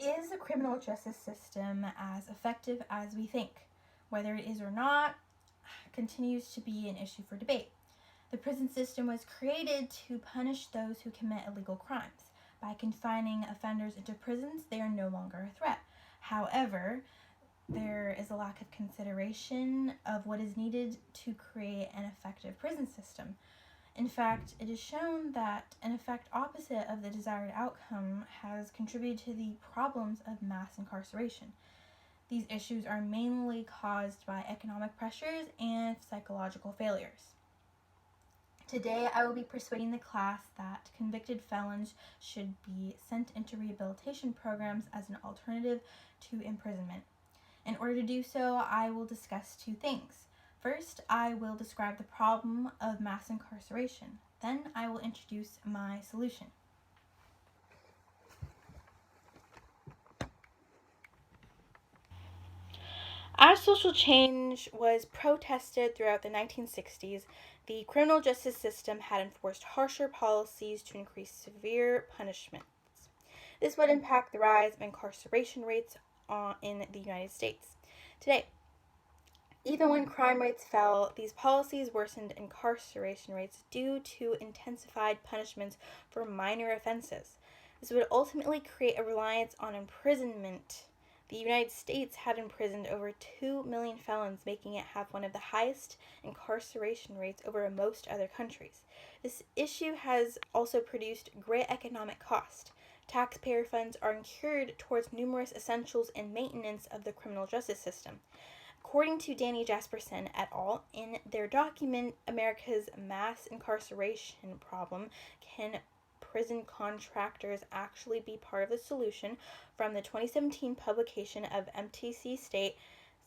Is the criminal justice system as effective as we think? Whether it is or not continues to be an issue for debate. The prison system was created to punish those who commit illegal crimes. By confining offenders into prisons, they are no longer a threat. However, there is a lack of consideration of what is needed to create an effective prison system. In fact, it is shown that an effect opposite of the desired outcome has contributed to the problems of mass incarceration. These issues are mainly caused by economic pressures and psychological failures. Today, I will be persuading the class that convicted felons should be sent into rehabilitation programs as an alternative to imprisonment. In order to do so, I will discuss two things. First, I will describe the problem of mass incarceration. Then, I will introduce my solution. As social change was protested throughout the 1960s, the criminal justice system had enforced harsher policies to increase severe punishments. This would impact the rise of incarceration rates in the United States. Today, even when crime rates fell, these policies worsened incarceration rates due to intensified punishments for minor offenses. This would ultimately create a reliance on imprisonment. The United States had imprisoned over 2 million felons, making it have one of the highest incarceration rates over most other countries. This issue has also produced great economic cost. Taxpayer funds are incurred towards numerous essentials and maintenance of the criminal justice system. According to Danny Jasperson et al., in their document, America's Mass Incarceration Problem, Can Prison Contractors Actually Be Part of the Solution, from the 2017 publication of MTC State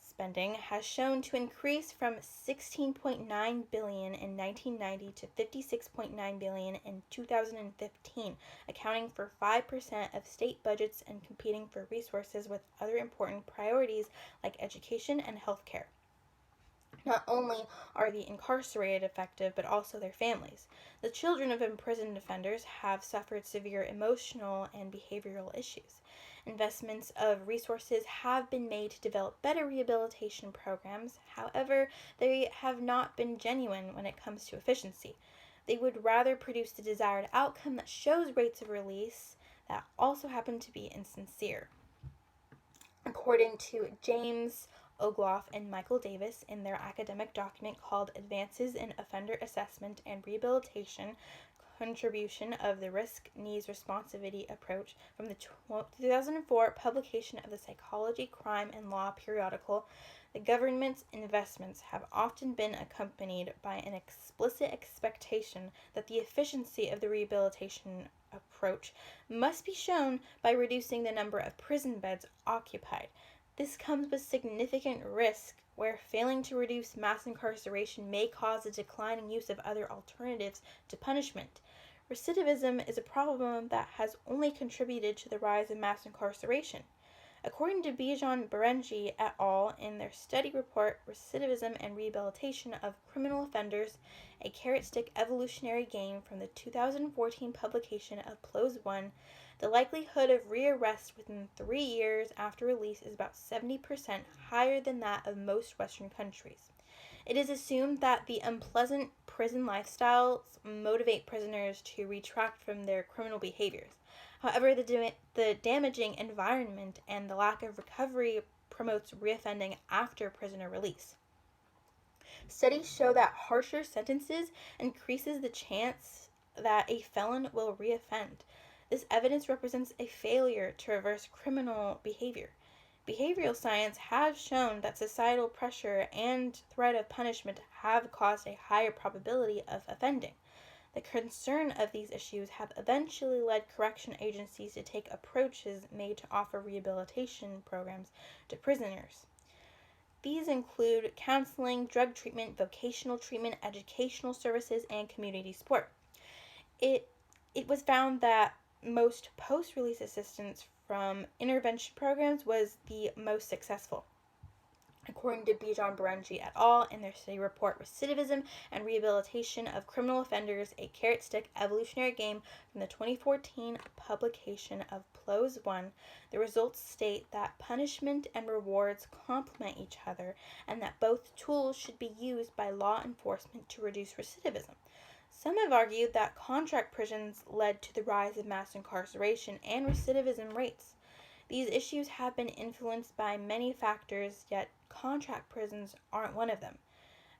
Spending, has shown to increase from $16.9 billion in 1990 to $56.9 billion in 2015, accounting for 5% of state budgets and competing for resources with other important priorities like education and healthcare. Not only are the incarcerated affected, but also their families. The children of imprisoned offenders have suffered severe emotional and behavioral issues. Investments of resources have been made to develop better rehabilitation programs. However, they have not been genuine when it comes to efficiency. They would rather produce the desired outcome that shows rates of release that also happen to be insincere. According to James Ogloff and Michael Davis in their academic document called Advances in Offender Assessment and Rehabilitation, Contribution of the Risk Needs Responsivity Approach, from the 2004 publication of the Psychology, Crime, and Law periodical, the government's investments have often been accompanied by an explicit expectation that the efficiency of the rehabilitation approach must be shown by reducing the number of prison beds occupied. This comes with significant risk, where failing to reduce mass incarceration may cause a declining use of other alternatives to punishment. Recidivism is a problem that has only contributed to the rise of mass incarceration. According to Bijan Berenji et al. In their study report, Recidivism and Rehabilitation of Criminal Offenders, a carrot-stick evolutionary game, from the 2014 publication of PLOS 1, the likelihood of rearrest within 3 years after release is about 70% higher than that of most Western countries. It is assumed that the unpleasant prison lifestyles motivate prisoners to retract from their criminal behaviors. However, the damaging environment and the lack of recovery promotes reoffending after prisoner release. Studies show that harsher sentences increases the chance that a felon will reoffend. This evidence represents a failure to reverse criminal behavior. Behavioral science has shown that societal pressure and threat of punishment have caused a higher probability of offending. The concern of these issues have eventually led correction agencies to take approaches made to offer rehabilitation programs to prisoners. These include counseling, drug treatment, vocational treatment, educational services, and community support. It was found that most post-release assistance from intervention programs was the most successful. According to Bijan Barenji et al. In their study report, Recidivism and Rehabilitation of Criminal Offenders, a Carrot Stick Evolutionary Game, from the 2014 publication of PLOS 1, the results state that punishment and rewards complement each other and that both tools should be used by law enforcement to reduce recidivism. Some have argued that contract prisons led to the rise of mass incarceration and recidivism rates. These issues have been influenced by many factors, yet contract prisons aren't one of them.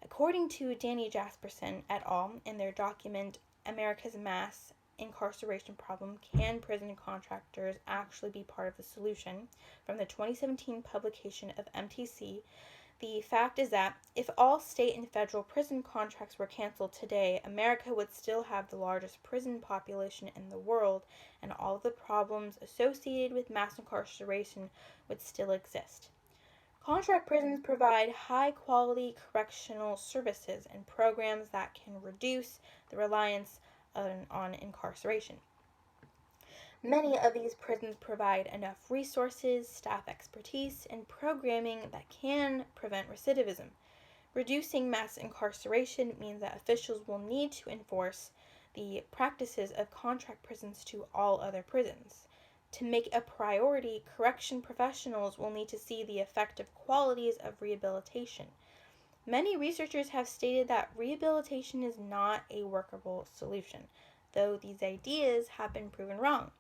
According to Danny Jasperson et al. In their document America's Mass Incarceration Problem, Can Prison Contractors Actually Be Part of the Solution? From the 2017 publication of MTC, the fact is that if all state and federal prison contracts were canceled today, America would still have the largest prison population in the world, and all of the problems associated with mass incarceration would still exist. Contract prisons provide high-quality correctional services and programs that can reduce the reliance on incarceration. Many of these prisons provide enough resources, staff expertise, and programming that can prevent recidivism. Reducing mass incarceration means that officials will need to enforce the practices of contract prisons to all other prisons. To make a priority, correction professionals will need to see the effective qualities of rehabilitation. Many researchers have stated that rehabilitation is not a workable solution, though these ideas have been proven wrong.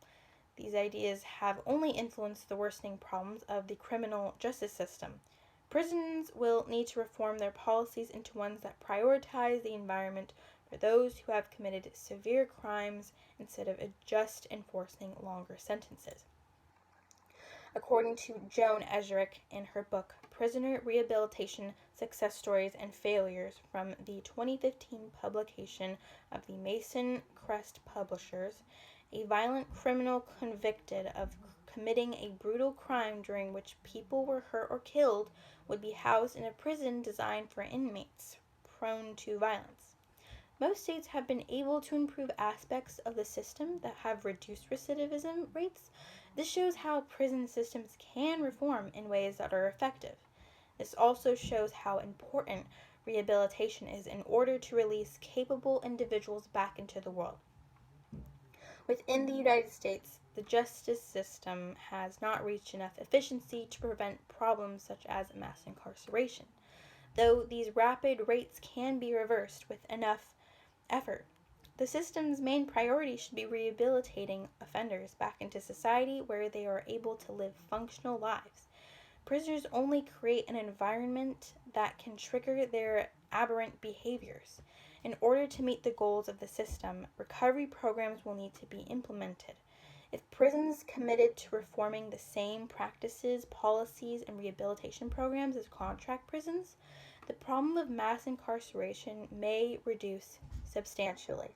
These ideas have only influenced the worsening problems of the criminal justice system. Prisons will need to reform their policies into ones that prioritize the environment for those who have committed severe crimes instead of just enforcing longer sentences. According to Joan Ezerick in her book Prisoner Rehabilitation Success Stories and Failures from the 2015 publication of the Mason Crest Publishers, a violent criminal convicted of committing a brutal crime during which people were hurt or killed would be housed in a prison designed for inmates prone to violence. Most states have been able to improve aspects of the system that have reduced recidivism rates. This shows how prison systems can reform in ways that are effective. This also shows how important rehabilitation is in order to release capable individuals back into the world. Within the United States, the justice system has not reached enough efficiency to prevent problems such as mass incarceration, though these rapid rates can be reversed with enough effort. The system's main priority should be rehabilitating offenders back into society where they are able to live functional lives. Prisoners only create an environment that can trigger their aberrant behaviors. In order to meet the goals of the system, recovery programs will need to be implemented. If prisons committed to reforming the same practices, policies, and rehabilitation programs as contract prisons, the problem of mass incarceration may reduce substantially.